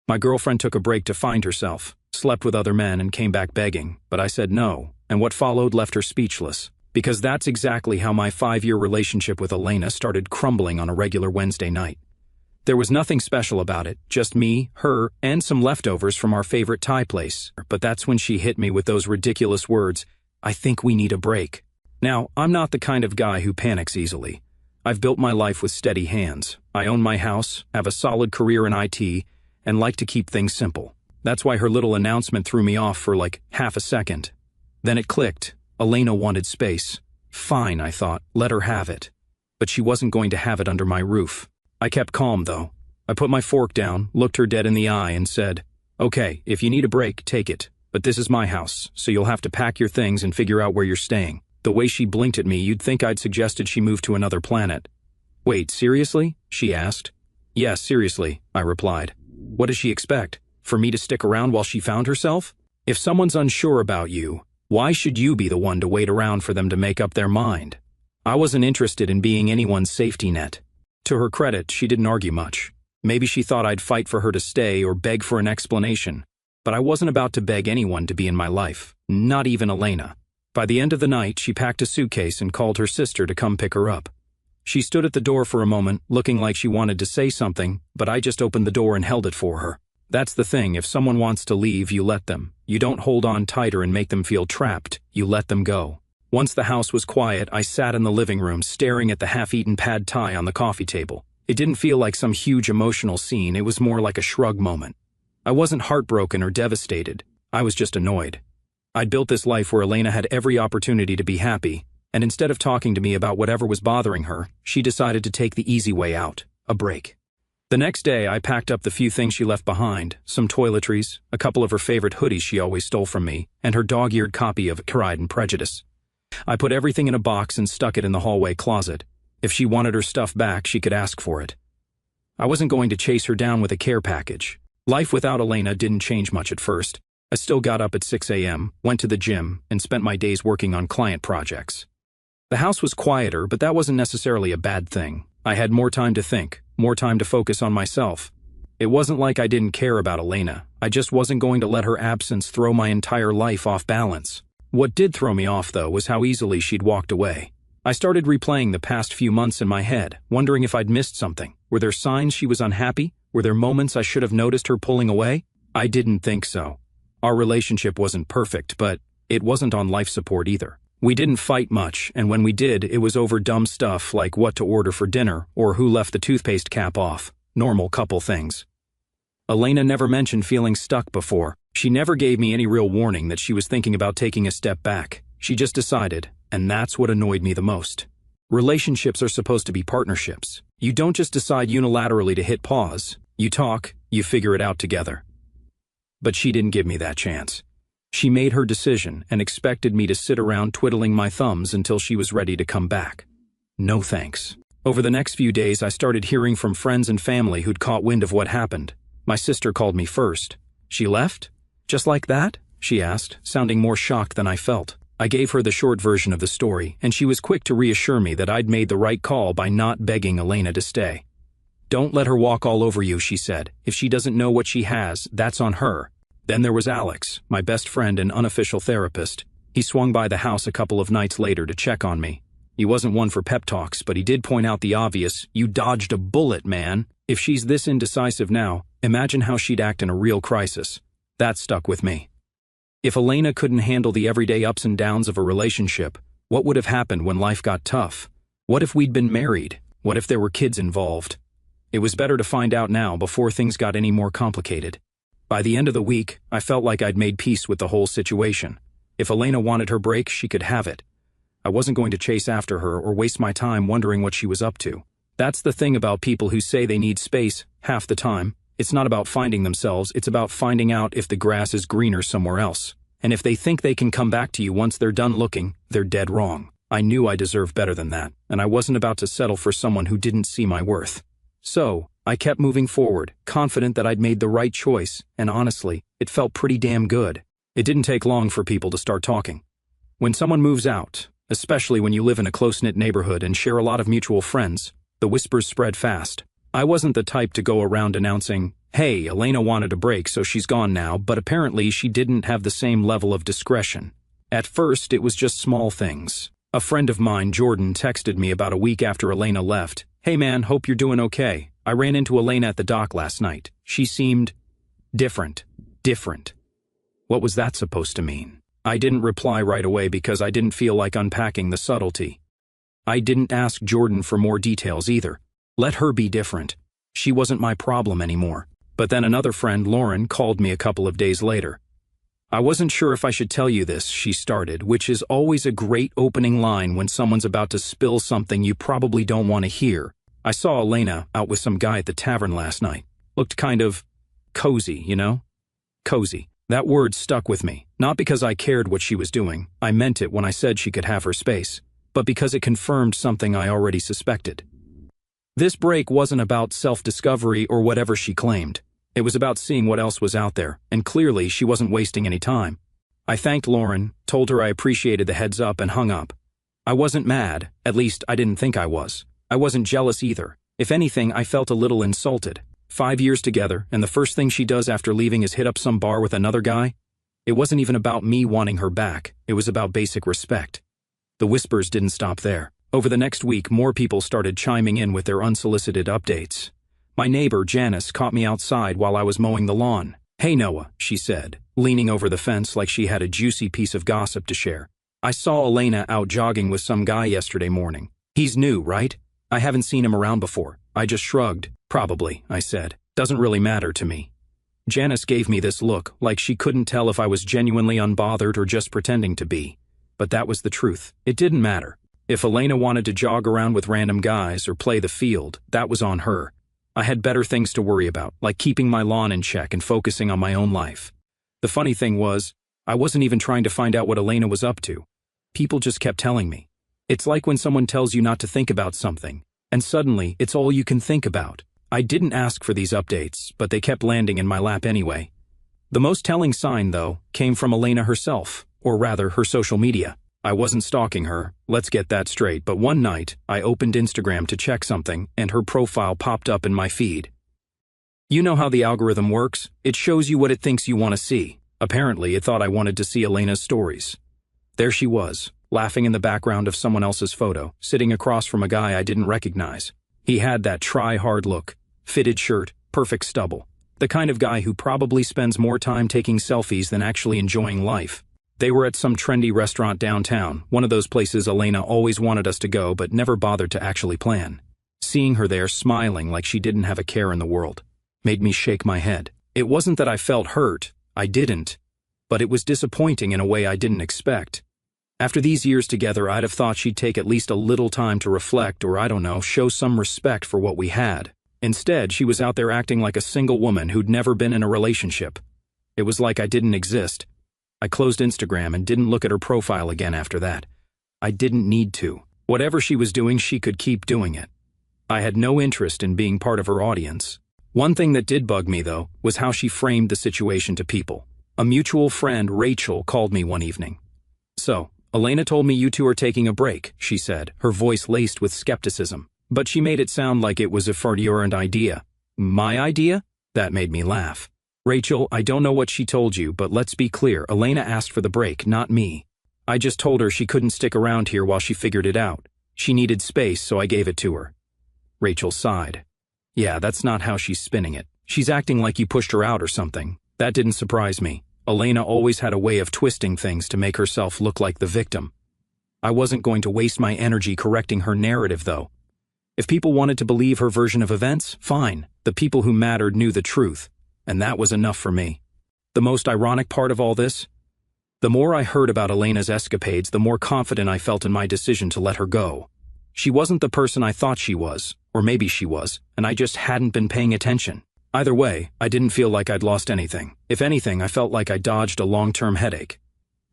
My girlfriend took a break to find herself, slept with other men and came back begging, but I said no, and what followed left her speechless. Because that's exactly how my 5-year relationship with Elena started crumbling on a regular Wednesday night. There was nothing special about it, just me, her, and some leftovers from our favorite Thai place. But that's when she hit me with those ridiculous words, "I think we need a break." Now, I'm not the kind of guy who panics easily. I've built my life with steady hands. I own my house, have a solid career in IT, and like to keep things simple. That's why her little announcement threw me off for like half a second. Then it clicked. Elena wanted space. Fine, I thought, let her have it. But she wasn't going to have it under my roof. I kept calm, though. I put my fork down, looked her dead in the eye, and said, "Okay, if you need a break, take it. But this is my house, so you'll have to pack your things and figure out where you're staying." The way she blinked at me, you'd think I'd suggested she move to another planet. "Wait, seriously?" she asked. "Yes, seriously," I replied. What does she expect? For me to stick around while she found herself? If someone's unsure about you, why should you be the one to wait around for them to make up their mind? I wasn't interested in being anyone's safety net. To her credit, she didn't argue much. Maybe she thought I'd fight for her to stay or beg for an explanation. But I wasn't about to beg anyone to be in my life, not even Elena. By the end of the night, she packed a suitcase and called her sister to come pick her up. She stood at the door for a moment, looking like she wanted to say something, but I just opened the door and held it for her. That's the thing, if someone wants to leave, you let them. You don't hold on tighter and make them feel trapped, you let them go. Once the house was quiet, I sat in the living room staring at the half-eaten pad thai on the coffee table. It didn't feel like some huge emotional scene, it was more like a shrug moment. I wasn't heartbroken or devastated, I was just annoyed. I'd built this life where Elena had every opportunity to be happy, and instead of talking to me about whatever was bothering her, she decided to take the easy way out, a break. The next day, I packed up the few things she left behind, some toiletries, a couple of her favorite hoodies she always stole from me, and her dog-eared copy of Pride and Prejudice. I put everything in a box and stuck it in the hallway closet. If she wanted her stuff back, she could ask for it. I wasn't going to chase her down with a care package. Life without Elena didn't change much at first. I still got up at 6 a.m., went to the gym, and spent my days working on client projects. The house was quieter, but that wasn't necessarily a bad thing. I had more time to think, more time to focus on myself. It wasn't like I didn't care about Elena. I just wasn't going to let her absence throw my entire life off balance. What did throw me off, though, was how easily she'd walked away. I started replaying the past few months in my head, wondering if I'd missed something. Were there signs she was unhappy? Were there moments I should have noticed her pulling away? I didn't think so. Our relationship wasn't perfect, but it wasn't on life support either. We didn't fight much, and when we did, it was over dumb stuff like what to order for dinner or who left the toothpaste cap off. Normal couple things. Elena never mentioned feeling stuck before. She never gave me any real warning that she was thinking about taking a step back. She just decided, and that's what annoyed me the most. Relationships are supposed to be partnerships. You don't just decide unilaterally to hit pause. You talk, you figure it out together. But she didn't give me that chance. She made her decision and expected me to sit around twiddling my thumbs until she was ready to come back. No thanks. Over the next few days, I started hearing from friends and family who'd caught wind of what happened. My sister called me first. "She left? Just like that?" she asked, sounding more shocked than I felt. I gave her the short version of the story, and she was quick to reassure me that I'd made the right call by not begging Elena to stay. "Don't let her walk all over you," she said. "If she doesn't know what she has, that's on her." Then there was Alex, my best friend and unofficial therapist. He swung by the house a couple of nights later to check on me. He wasn't one for pep talks, but he did point out the obvious, "You dodged a bullet, man." If she's this indecisive now, imagine how she'd act in a real crisis. That stuck with me. If Elena couldn't handle the everyday ups and downs of a relationship, what would have happened when life got tough? What if we'd been married? What if there were kids involved? It was better to find out now before things got any more complicated. By the end of the week, I felt like I'd made peace with the whole situation. If Elena wanted her break, she could have it. I wasn't going to chase after her or waste my time wondering what she was up to. That's the thing about people who say they need space, half the time. It's not about finding themselves, it's about finding out if the grass is greener somewhere else. And if they think they can come back to you once they're done looking, they're dead wrong. I knew I deserved better than that, and I wasn't about to settle for someone who didn't see my worth. So, I kept moving forward, confident that I'd made the right choice, and honestly, it felt pretty damn good. It didn't take long for people to start talking. When someone moves out, especially when you live in a close-knit neighborhood and share a lot of mutual friends, the whispers spread fast. I wasn't the type to go around announcing, Hey, Elena wanted a break, so she's gone now, but apparently she didn't have the same level of discretion. At first, it was just small things. A friend of mine, Jordan, texted me about a week after Elena left. Hey man, hope you're doing okay. I ran into Elena at the dock last night. She seemed different. What was that supposed to mean? I didn't reply right away because I didn't feel like unpacking the subtlety. I didn't ask Jordan for more details either. Let her be different. She wasn't my problem anymore. But then another friend, Lauren, called me a couple of days later. I wasn't sure if I should tell you this, she started, which is always a great opening line when someone's about to spill something you probably don't want to hear. I saw Elena out with some guy at the tavern last night. Looked kind of cozy, you know? Cozy. That word stuck with me, not because I cared what she was doing. I meant it when I said she could have her space, but because it confirmed something I already suspected. This break wasn't about self-discovery or whatever she claimed. It was about seeing what else was out there, and clearly she wasn't wasting any time. I thanked Lauren, told her I appreciated the heads up, and hung up. I wasn't mad, at least I didn't think I was. I wasn't jealous either. If anything, I felt a little insulted. 5 years together, and the first thing she does after leaving is hit up some bar with another guy? It wasn't even about me wanting her back. It was about basic respect. The whispers didn't stop there. Over the next week, more people started chiming in with their unsolicited updates. My neighbor, Janice, caught me outside while I was mowing the lawn. Hey Noah, she said, leaning over the fence like she had a juicy piece of gossip to share. I saw Elena out jogging with some guy yesterday morning. He's new, right? I haven't seen him around before. I just shrugged. Probably, I said. Doesn't really matter to me. Janice gave me this look, like she couldn't tell if I was genuinely unbothered or just pretending to be. But that was the truth. It didn't matter. If Elena wanted to jog around with random guys or play the field, that was on her. I had better things to worry about, like keeping my lawn in check and focusing on my own life. The funny thing was, I wasn't even trying to find out what Elena was up to. People just kept telling me. It's like when someone tells you not to think about something, and suddenly it's all you can think about. I didn't ask for these updates, but they kept landing in my lap anyway. The most telling sign, though, came from Elena herself, or rather, her social media. I wasn't stalking her, let's get that straight, but one night, I opened Instagram to check something, and her profile popped up in my feed. You know how the algorithm works? It shows you what it thinks you want to see. Apparently, it thought I wanted to see Elena's stories. There she was, laughing in the background of someone else's photo, sitting across from a guy I didn't recognize. He had that try-hard look, fitted shirt, perfect stubble. The kind of guy who probably spends more time taking selfies than actually enjoying life. They were at some trendy restaurant downtown, one of those places Elena always wanted us to go but never bothered to actually plan. Seeing her there smiling like she didn't have a care in the world made me shake my head. It wasn't that I felt hurt, I didn't, but it was disappointing in a way I didn't expect. After these years together, I'd have thought she'd take at least a little time to reflect or, I don't know, show some respect for what we had. Instead, she was out there acting like a single woman who'd never been in a relationship. It was like I didn't exist. I closed Instagram and didn't look at her profile again after that. I didn't need to. Whatever she was doing, she could keep doing it. I had no interest in being part of her audience. One thing that did bug me, though, was how she framed the situation to people. A mutual friend, Rachel, called me one evening. So, Elena told me you two are taking a break, she said, her voice laced with skepticism. But she made it sound like it was a fardiurant idea. My idea? That made me laugh. Rachel, I don't know what she told you, but let's be clear, Elena asked for the break, not me. I just told her she couldn't stick around here while she figured it out. She needed space, so I gave it to her. Rachel sighed. Yeah, that's not how she's spinning it. She's acting like you pushed her out or something. That didn't surprise me. Elena always had a way of twisting things to make herself look like the victim. I wasn't going to waste my energy correcting her narrative, though. If people wanted to believe her version of events, fine. The people who mattered knew the truth, and that was enough for me. The most ironic part of all this? The more I heard about Elena's escapades, the more confident I felt in my decision to let her go. She wasn't the person I thought she was, or maybe she was, and I just hadn't been paying attention. Either way, I didn't feel like I'd lost anything. If anything, I felt like I dodged a long-term headache.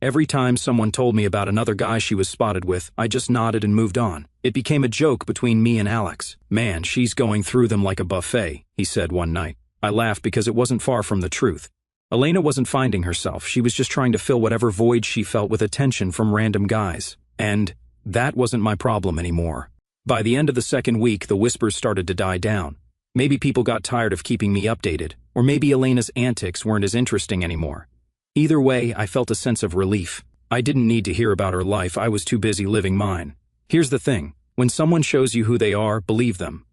Every time someone told me about another guy she was spotted with, I just nodded and moved on. It became a joke between me and Alex. Man, she's going through them like a buffet, he said one night. I laughed because it wasn't far from the truth. Elena wasn't finding herself, she was just trying to fill whatever void she felt with attention from random guys. And that wasn't my problem anymore. By the end of the second week, the whispers started to die down. Maybe people got tired of keeping me updated. Or maybe Elena's antics weren't as interesting anymore. Either way, I felt a sense of relief. I didn't need to hear about her life, I was too busy living mine. Here's the thing, when someone shows you who they are, believe them.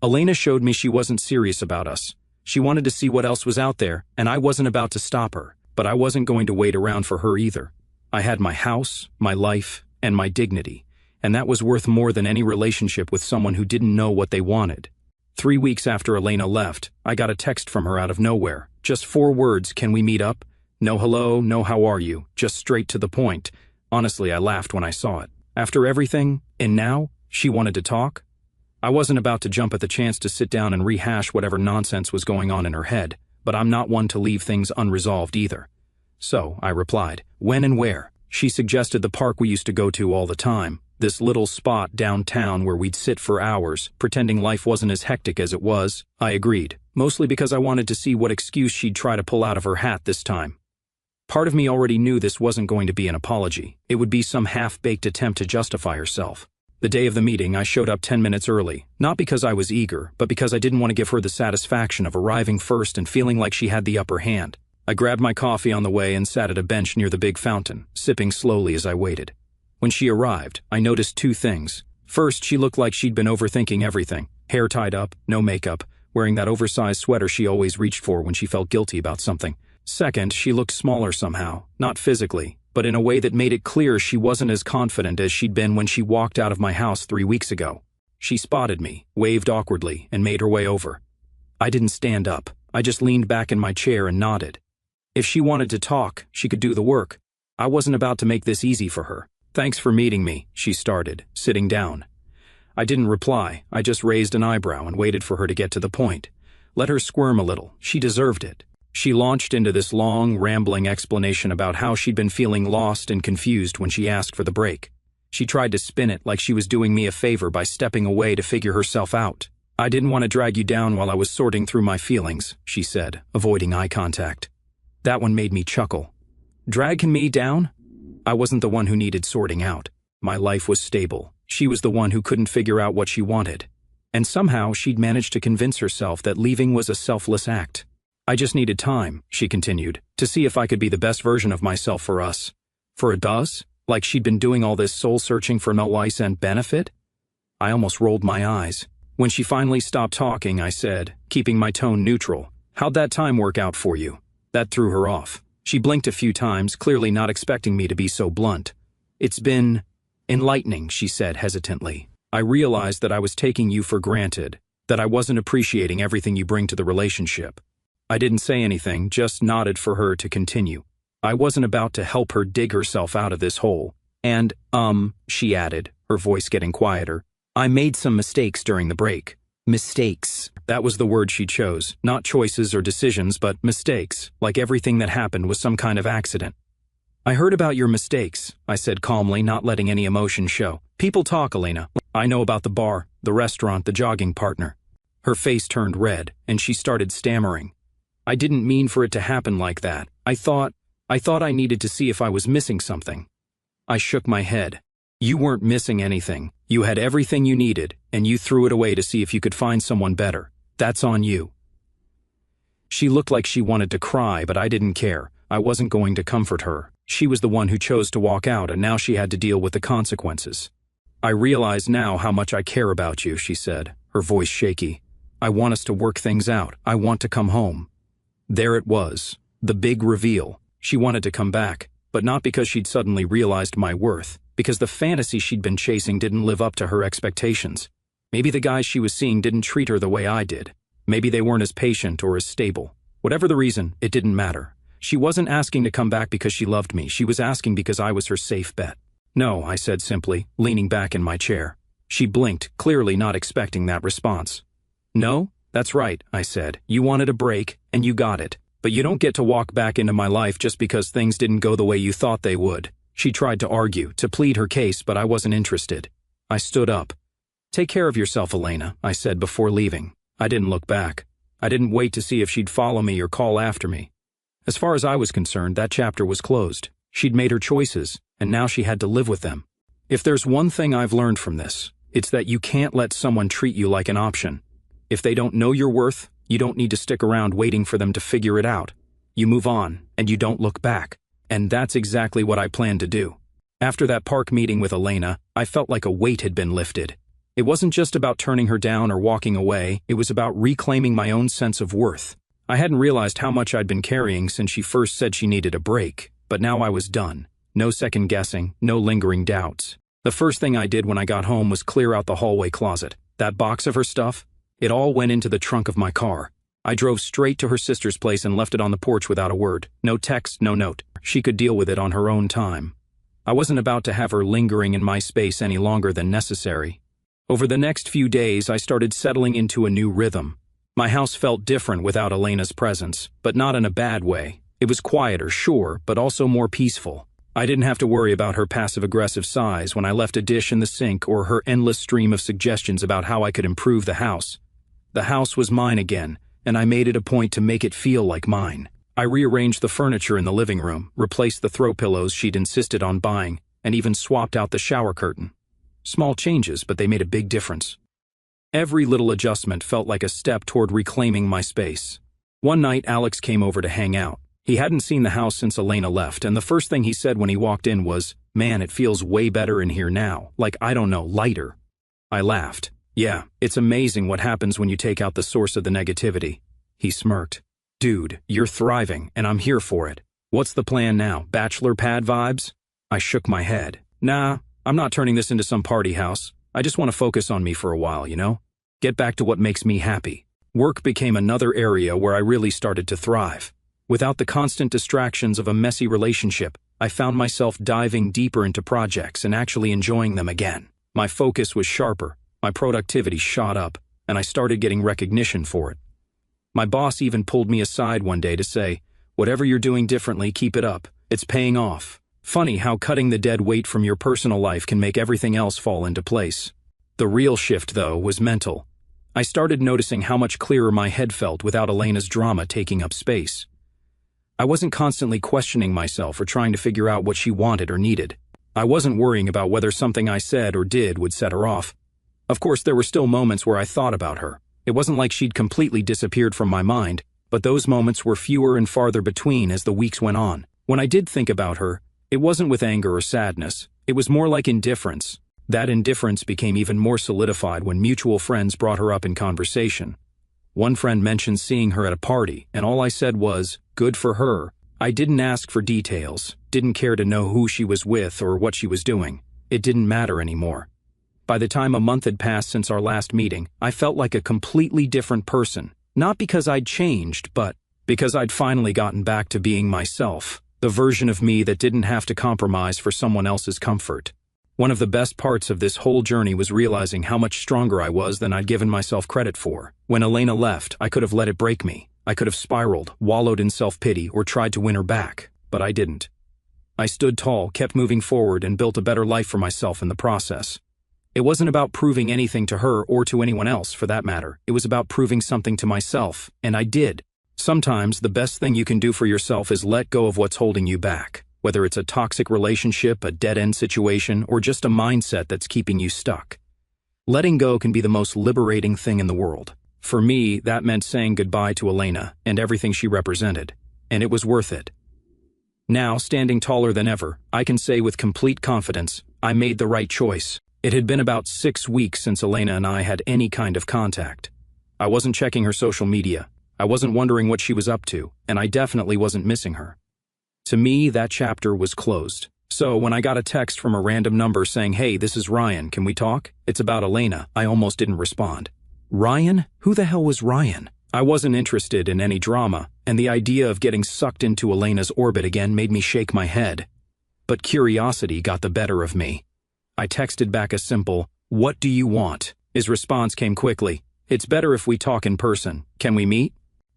Elena showed me she wasn't serious about us. She wanted to see what else was out there, and I wasn't about to stop her, but I wasn't going to wait around for her either. I had my house, my life, and my dignity, and that was worth more than any relationship with someone who didn't know what they wanted. 3 weeks after Elena left, I got a text from her out of nowhere. Just 4 words, "Can we meet up?" No hello, no how are you, just straight to the point. Honestly, I laughed when I saw it. After everything, and now, she wanted to talk? I wasn't about to jump at the chance to sit down and rehash whatever nonsense was going on in her head, but I'm not one to leave things unresolved either. So, I replied, "When and where?" She suggested the park we used to go to all the time, this little spot downtown where we'd sit for hours, pretending life wasn't as hectic as it was. I agreed, mostly because I wanted to see what excuse she'd try to pull out of her hat this time. Part of me already knew this wasn't going to be an apology. It would be some half-baked attempt to justify herself. The day of the meeting, I showed up 10 minutes early, not because I was eager, but because I didn't want to give her the satisfaction of arriving first and feeling like she had the upper hand. I grabbed my coffee on the way and sat at a bench near the big fountain, sipping slowly as I waited. When she arrived, I noticed 2 things. First, she looked like she'd been overthinking everything. Hair tied up, no makeup, wearing that oversized sweater she always reached for when she felt guilty about something. Second, she looked smaller somehow, not physically, but in a way that made it clear she wasn't as confident as she'd been when she walked out of my house 3 weeks ago. She spotted me, waved awkwardly, and made her way over. I didn't stand up. I just leaned back in my chair and nodded. If she wanted to talk, she could do the work. I wasn't about to make this easy for her. "Thanks for meeting me," she started, sitting down. I didn't reply. I just raised an eyebrow and waited for her to get to the point. Let her squirm a little. She deserved it. She launched into this long, rambling explanation about how she'd been feeling lost and confused when she asked for the break. She tried to spin it like she was doing me a favor by stepping away to figure herself out. "I didn't want to drag you down while I was sorting through my feelings," she said, avoiding eye contact. That one made me chuckle. Dragging me down? I wasn't the one who needed sorting out. My life was stable. She was the one who couldn't figure out what she wanted. And somehow she'd managed to convince herself that leaving was a selfless act. "I just needed time," she continued, "to see if I could be the best version of myself for us." For us? Like she'd been doing all this soul-searching for no life and benefit? I almost rolled my eyes. When she finally stopped talking, I said, keeping my tone neutral, "How'd that time work out for you?" That threw her off. She blinked a few times, clearly not expecting me to be so blunt. "It's been enlightening," she said hesitantly. "I realized that I was taking you for granted, that I wasn't appreciating everything you bring to the relationship." I didn't say anything, just nodded for her to continue. I wasn't about to help her dig herself out of this hole. "And, she added, her voice getting quieter, "I made some mistakes during the break." Mistakes. That was the word she chose. Not choices or decisions, but mistakes, like everything that happened was some kind of accident. "I heard about your mistakes," I said calmly, not letting any emotion show. "People talk, Elena. I know about the bar, the restaurant, the jogging partner." Her face turned red, and she started stammering. "I didn't mean for it to happen like that. I thought I needed to see if I was missing something." I shook my head. "You weren't missing anything. You had everything you needed, and you threw it away to see if you could find someone better. That's on you." She looked like she wanted to cry, but I didn't care. I wasn't going to comfort her. She was the one who chose to walk out, and now she had to deal with the consequences. "I realize now how much I care about you," she said, her voice shaky. "I want us to work things out. I want to come home." There it was, the big reveal. She wanted to come back, but not because she'd suddenly realized my worth, because the fantasy she'd been chasing didn't live up to her expectations. Maybe the guys she was seeing didn't treat her the way I did. Maybe they weren't as patient or as stable. Whatever the reason, it didn't matter. She wasn't asking to come back because she loved me. She was asking because I was her safe bet. "No," I said simply, leaning back in my chair. She blinked, clearly not expecting that response. "No? That's right," I said. "You wanted a break, and you got it. But you don't get to walk back into my life just because things didn't go the way you thought they would." She tried to argue, to plead her case, but I wasn't interested. I stood up. "Take care of yourself, Elena," I said before leaving. I didn't look back. I didn't wait to see if she'd follow me or call after me. As far as I was concerned, that chapter was closed. She'd made her choices, and now she had to live with them. If there's one thing I've learned from this, it's that you can't let someone treat you like an option. If they don't know your worth, You don't need to stick around waiting for them to figure it out. You move on, and you don't look back. And that's exactly what I plan to do. After that park meeting with Elena, I felt like a weight had been lifted. It wasn't just about turning her down or walking away, it was about reclaiming my own sense of worth. I hadn't realized how much I'd been carrying since she first said she needed a break, but now I was done. No second guessing, no lingering doubts. The first thing I did when I got home was clear out the hallway closet. That box of her stuff, it all went into the trunk of my car. I drove straight to her sister's place and left it on the porch without a word. No text, no note. She could deal with it on her own time. I wasn't about to have her lingering in my space any longer than necessary. Over the next few days, I started settling into a new rhythm. My house felt different without Elena's presence, but not in a bad way. It was quieter, sure, but also more peaceful. I didn't have to worry about her passive-aggressive sighs when I left a dish in the sink or her endless stream of suggestions about how I could improve the house. The house was mine again, and I made it a point to make it feel like mine. I rearranged the furniture in the living room, replaced the throw pillows she'd insisted on buying, and even swapped out the shower curtain. Small changes, but they made a big difference. Every little adjustment felt like a step toward reclaiming my space. One night, Alex came over to hang out. He hadn't seen the house since Elena left, and the first thing he said when he walked in was, "Man, it feels way better in here now, like, I don't know, lighter." I laughed. "Yeah, it's amazing what happens when you take out the source of the negativity." He smirked. "Dude, you're thriving, and I'm here for it. What's the plan now, bachelor pad vibes?" I shook my head. "Nah, I'm not turning this into some party house. I just want to focus on me for a while, you know? Get back to what makes me happy." Work became another area where I really started to thrive. Without the constant distractions of a messy relationship, I found myself diving deeper into projects and actually enjoying them again. My focus was sharper, my productivity shot up, and I started getting recognition for it. My boss even pulled me aside one day to say, "Whatever you're doing differently, keep it up. It's paying off." Funny how cutting the dead weight from your personal life can make everything else fall into place. The real shift, though, was mental. I started noticing how much clearer my head felt without Elena's drama taking up space. I wasn't constantly questioning myself or trying to figure out what she wanted or needed. I wasn't worrying about whether something I said or did would set her off. Of course, there were still moments where I thought about her. It wasn't like she'd completely disappeared from my mind, but those moments were fewer and farther between as the weeks went on. When I did think about her, it wasn't with anger or sadness. It was more like indifference. That indifference became even more solidified when mutual friends brought her up in conversation. One friend mentioned seeing her at a party, and all I said was, "Good for her." I didn't ask for details, didn't care to know who she was with or what she was doing. It didn't matter anymore. By the time a month had passed since our last meeting, I felt like a completely different person. Not because I'd changed, but because I'd finally gotten back to being myself, the version of me that didn't have to compromise for someone else's comfort. One of the best parts of this whole journey was realizing how much stronger I was than I'd given myself credit for. When Elena left, I could have let it break me. I could have spiraled, wallowed in self-pity, or tried to win her back, but I didn't. I stood tall, kept moving forward, and built a better life for myself in the process. It wasn't about proving anything to her or to anyone else, for that matter. It was about proving something to myself, and I did. Sometimes the best thing you can do for yourself is let go of what's holding you back, whether it's a toxic relationship, a dead-end situation, or just a mindset that's keeping you stuck. Letting go can be the most liberating thing in the world. For me, that meant saying goodbye to Elena and everything she represented, and it was worth it. Now, standing taller than ever, I can say with complete confidence, I made the right choice. It had been about 6 weeks since Elena and I had any kind of contact. I wasn't checking her social media, I wasn't wondering what she was up to, and I definitely wasn't missing her. To me, that chapter was closed. So when I got a text from a random number saying, "Hey, this is Ryan, can we talk? It's about Elena," I almost didn't respond. Ryan? Who the hell was Ryan? I wasn't interested in any drama, and the idea of getting sucked into Elena's orbit again made me shake my head. But curiosity got the better of me. I texted back a simple, "What do you want?" His response came quickly, "It's better if we talk in person. Can we meet?"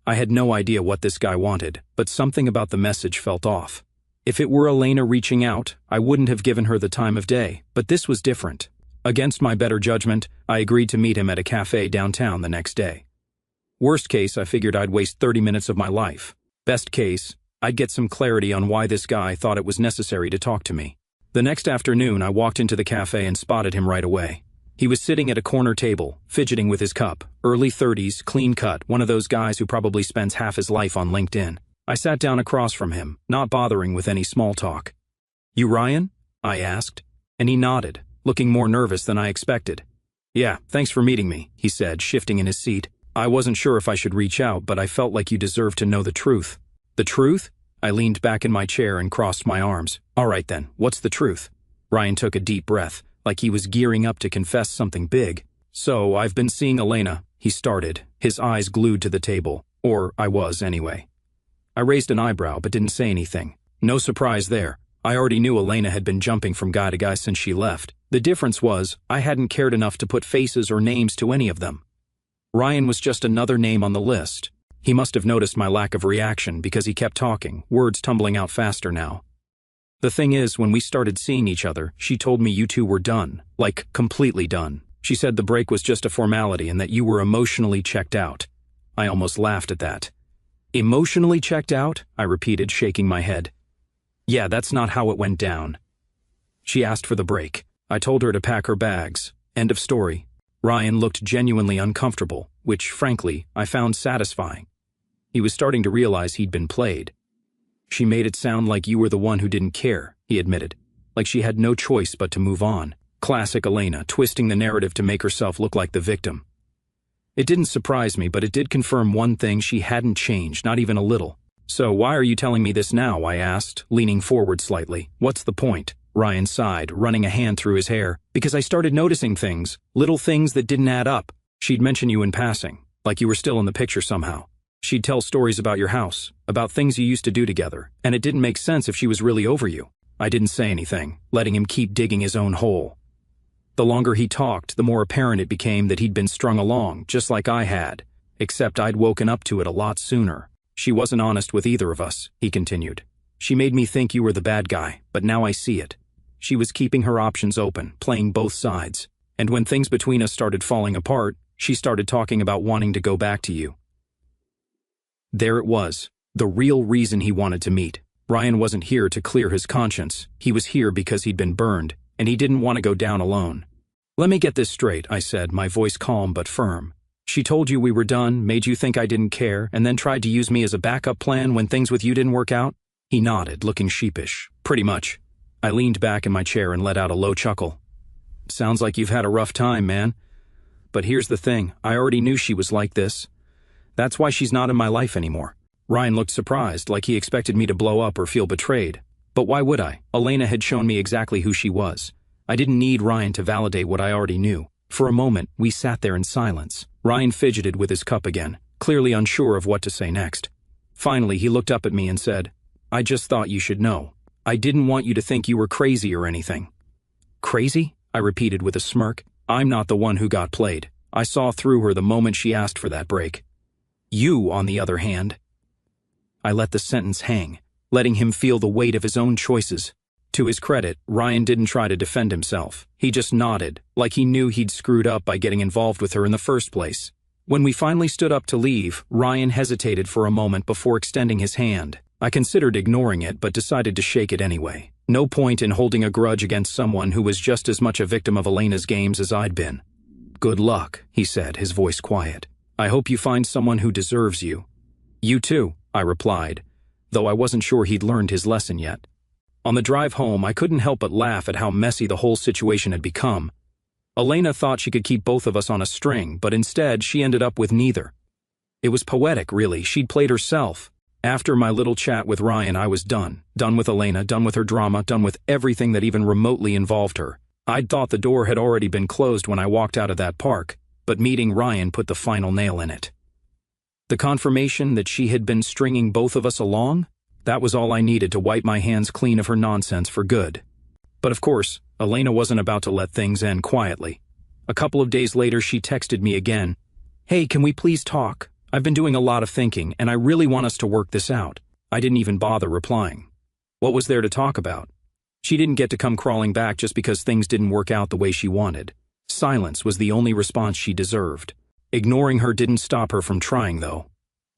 I had no idea what this guy wanted, but something about the message felt off. If it were Elena reaching out, I wouldn't have given her the time of day, but this was different. Against my better judgment, I agreed to meet him at a cafe downtown the next day. Worst case, I figured I'd waste 30 minutes of my life. Best case, I'd get some clarity on why this guy thought it was necessary to talk to me. The next afternoon, I walked into the cafe and spotted him right away. He was sitting at a corner table, fidgeting with his cup, early 30s, clean cut, one of those guys who probably spends half his life on LinkedIn. I sat down across from him, not bothering with any small talk. "You Ryan?" I asked, and he nodded, looking more nervous than I expected. "Yeah, thanks for meeting me," he said, shifting in his seat. "I wasn't sure if I should reach out, but I felt like you deserved to know the truth." "The truth?" I leaned back in my chair and crossed my arms. "All right then, what's the truth?" Ryan took a deep breath, like he was gearing up to confess something big. "So, I've been seeing Elena," he started, his eyes glued to the table. Or I was, anyway. I raised an eyebrow but didn't say anything. No surprise there. I already knew Elena had been jumping from guy to guy since she left. The difference was, I hadn't cared enough to put faces or names to any of them. Ryan was just another name on the list. He must have noticed my lack of reaction because he kept talking, words tumbling out faster now. "The thing is, when we started seeing each other, she told me you two were done. Like, completely done. She said the break was just a formality and that you were emotionally checked out." I almost laughed at that. "Emotionally checked out?" I repeated, shaking my head. "Yeah, that's not how it went down. She asked for the break. I told her to pack her bags. End of story." Ryan looked genuinely uncomfortable, which, frankly, I found satisfying. He was starting to realize he'd been played. "She made it sound like you were the one who didn't care," he admitted, like she had no choice but to move on. Classic Elena, twisting the narrative to make herself look like the victim. It didn't surprise me, but it did confirm one thing: she hadn't changed, not even a little. "So why are you telling me this now?" I asked, leaning forward slightly. "What's the point?" Ryan sighed, running a hand through his hair. "Because I started noticing things, little things that didn't add up. She'd mention you in passing, like you were still in the picture somehow. She'd tell stories about your house, about things you used to do together, and it didn't make sense if she was really over you." I didn't say anything, letting him keep digging his own hole. The longer he talked, the more apparent it became that he'd been strung along, just like I had, except I'd woken up to it a lot sooner. "She wasn't honest with either of us," he continued. "She made me think you were the bad guy, but now I see it. She was keeping her options open, playing both sides. And when things between us started falling apart, she started talking about wanting to go back to you." There it was, the real reason he wanted to meet. Ryan wasn't here to clear his conscience. He was here because he'd been burned, and he didn't want to go down alone. "Let me get this straight," I said, my voice calm but firm. "She told you we were done, made you think I didn't care, and then tried to use me as a backup plan when things with you didn't work out?" He nodded, looking sheepish. "Pretty much." I leaned back in my chair and let out a low chuckle. "Sounds like you've had a rough time, man. But here's the thing, I already knew she was like this. That's why she's not in my life anymore." Ryan looked surprised, like he expected me to blow up or feel betrayed. But why would I? Elena had shown me exactly who she was. I didn't need Ryan to validate what I already knew. For a moment, we sat there in silence. Ryan fidgeted with his cup again, clearly unsure of what to say next. Finally, he looked up at me and said, "I just thought you should know. I didn't want you to think you were crazy or anything." "Crazy?" I repeated with a smirk. "I'm not the one who got played. I saw through her the moment she asked for that break. You, on the other hand." I let the sentence hang, letting him feel the weight of his own choices. To his credit, Ryan didn't try to defend himself. He just nodded, like he knew he'd screwed up by getting involved with her in the first place. When we finally stood up to leave, Ryan hesitated for a moment before extending his hand. I considered ignoring it, but decided to shake it anyway. No point in holding a grudge against someone who was just as much a victim of Elena's games as I'd been. "Good luck," he said, his voice quiet. "I hope you find someone who deserves you." "You too," I replied, though I wasn't sure he'd learned his lesson yet. On the drive home, I couldn't help but laugh at how messy the whole situation had become. Elena thought she could keep both of us on a string, but instead she ended up with neither. It was poetic, really. She'd played herself. After my little chat with Ryan, I was done. Done with Elena, done with her drama, done with everything that even remotely involved her. I'd thought the door had already been closed when I walked out of that park, but meeting Ryan put the final nail in it. The confirmation that she had been stringing both of us along? That was all I needed to wipe my hands clean of her nonsense for good. But of course, Elena wasn't about to let things end quietly. A couple of days later, she texted me again. "Hey, can we please talk? I've been doing a lot of thinking, and I really want us to work this out." I didn't even bother replying. What was there to talk about? She didn't get to come crawling back just because things didn't work out the way she wanted. Silence was the only response she deserved. Ignoring her didn't stop her from trying, though.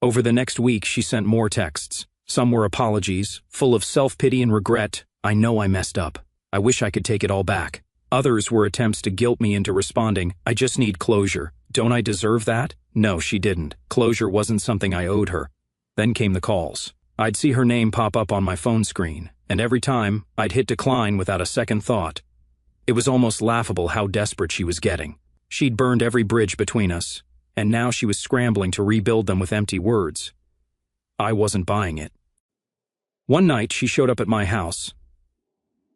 Over the next week, she sent more texts. Some were apologies, full of self-pity and regret. "I know I messed up. I wish I could take it all back." Others were attempts to guilt me into responding, "I just need closure. Don't I deserve that?" No, she didn't. Closure wasn't something I owed her. Then came the calls. I'd see her name pop up on my phone screen, and every time, I'd hit decline without a second thought. It was almost laughable how desperate she was getting. She'd burned every bridge between us, and now she was scrambling to rebuild them with empty words. I wasn't buying it. One night, she showed up at my house.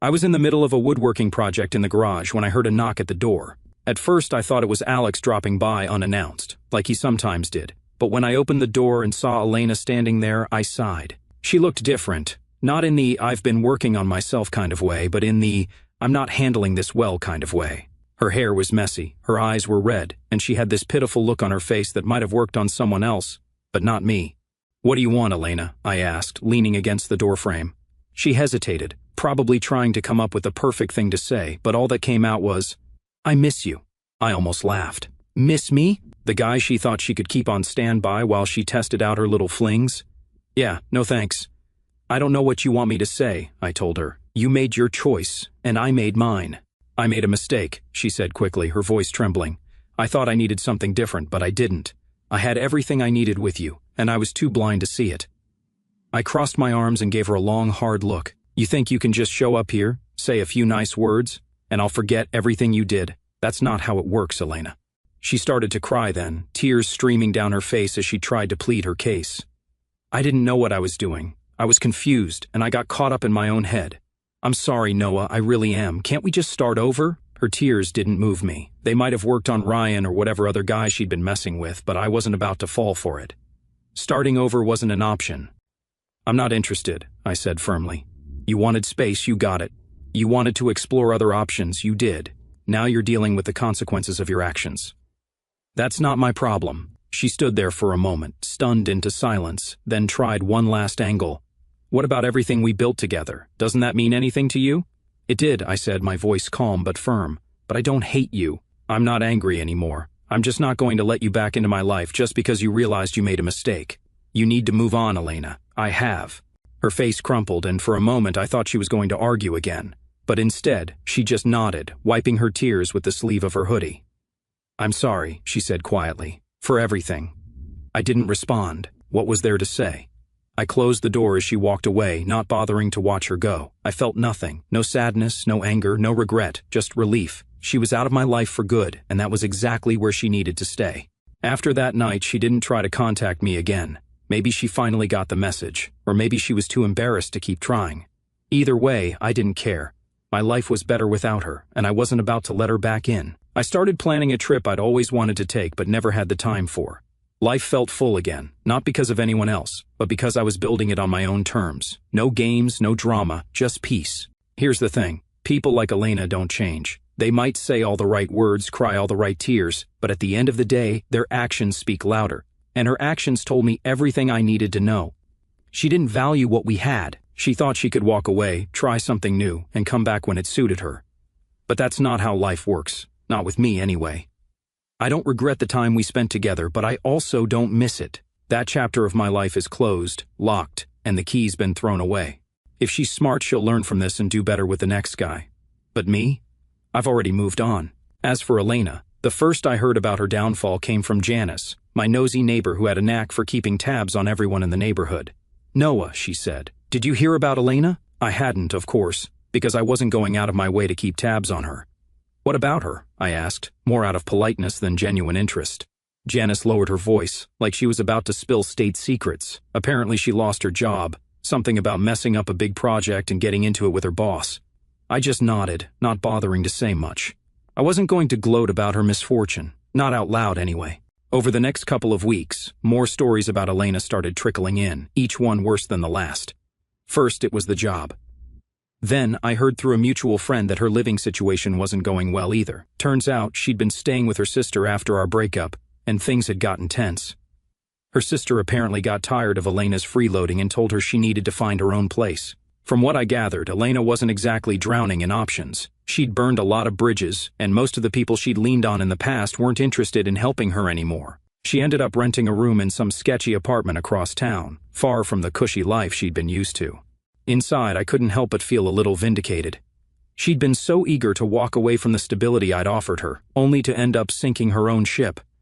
I was in the middle of a woodworking project in the garage when I heard a knock at the door. At first, I thought it was Alex dropping by unannounced, like he sometimes did. But when I opened the door and saw Elena standing there, I sighed. She looked different, not in the "I've been working on myself" kind of way, but in the "I'm not handling this well" kind of way. Her hair was messy, her eyes were red, and she had this pitiful look on her face that might have worked on someone else, but not me. "What do you want, Elena?" I asked, leaning against the doorframe. She hesitated, probably trying to come up with the perfect thing to say, but all that came out was, "I miss you." I almost laughed. Miss me? The guy she thought she could keep on standby while she tested out her little flings? "Yeah, no thanks." "I don't know what you want me to say," I told her. "You made your choice, and I made mine." "I made a mistake," she said quickly, her voice trembling. "I thought I needed something different, but I didn't. I had everything I needed with you, and I was too blind to see it." I crossed my arms and gave her a long, hard look. "You think you can just show up here, say a few nice words, and I'll forget everything you did? That's not how it works, Elena." She started to cry then, tears streaming down her face as she tried to plead her case. I didn't know what I was doing. I was confused, and I got caught up in my own head. "I'm sorry, Noah, I really am. Can't we just start over?" Her tears didn't move me. They might have worked on Ryan or whatever other guy she'd been messing with, but I wasn't about to fall for it. Starting over wasn't an option. "I'm not interested," I said firmly. "You wanted space, you got it. You wanted to explore other options, you did. Now you're dealing with the consequences of your actions." "That's not my problem." She stood there for a moment, stunned into silence, then tried one last angle. "What about everything we built together? Doesn't that mean anything to you?" "It did," I said, my voice calm but firm. "But I don't hate you. I'm not angry anymore. I'm just not going to let you back into my life just because you realized you made a mistake. You need to move on, Elena. I have." Her face crumpled, and for a moment I thought she was going to argue again. But instead, she just nodded, wiping her tears with the sleeve of her hoodie. "I'm sorry," she said quietly, "for everything." I didn't respond. What was there to say? I closed the door as she walked away, not bothering to watch her go. I felt nothing. No sadness, no anger, no regret, just relief. She was out of my life for good, and that was exactly where she needed to stay. After that night, she didn't try to contact me again. Maybe she finally got the message, or maybe she was too embarrassed to keep trying. Either way, I didn't care. My life was better without her, and I wasn't about to let her back in. I started planning a trip I'd always wanted to take but never had the time for. Life felt full again, not because of anyone else, but because I was building it on my own terms. No games, no drama, just peace. Here's the thing. People like Elena don't change. They might say all the right words, cry all the right tears, but at the end of the day, their actions speak louder. And her actions told me everything I needed to know. She didn't value what we had. She thought she could walk away, try something new, and come back when it suited her. But that's not how life works. Not with me, anyway. I don't regret the time we spent together, but I also don't miss it. That chapter of my life is closed, locked, and the key's been thrown away. If she's smart, she'll learn from this and do better with the next guy. But me? I've already moved on. As for Elena, the first I heard about her downfall came from Janice, my nosy neighbor who had a knack for keeping tabs on everyone in the neighborhood. "Noah," she said, "did you hear about Elena?" I hadn't, of course, because I wasn't going out of my way to keep tabs on her. "What about her?" I asked, more out of politeness than genuine interest. Janice lowered her voice, like she was about to spill state secrets. Apparently she lost her job, something about messing up a big project and getting into it with her boss. I just nodded, not bothering to say much. I wasn't going to gloat about her misfortune, not out loud anyway. Over the next couple of weeks, more stories about Elena started trickling in, each one worse than the last. First, it was the job. Then, I heard through a mutual friend that her living situation wasn't going well either. Turns out, she'd been staying with her sister after our breakup, and things had gotten tense. Her sister apparently got tired of Elena's freeloading and told her she needed to find her own place. From what I gathered, Elena wasn't exactly drowning in options. She'd burned a lot of bridges, and most of the people she'd leaned on in the past weren't interested in helping her anymore. She ended up renting a room in some sketchy apartment across town, far from the cushy life she'd been used to. Inside, I couldn't help but feel a little vindicated. She'd been so eager to walk away from the stability I'd offered her, only to end up sinking her own ship.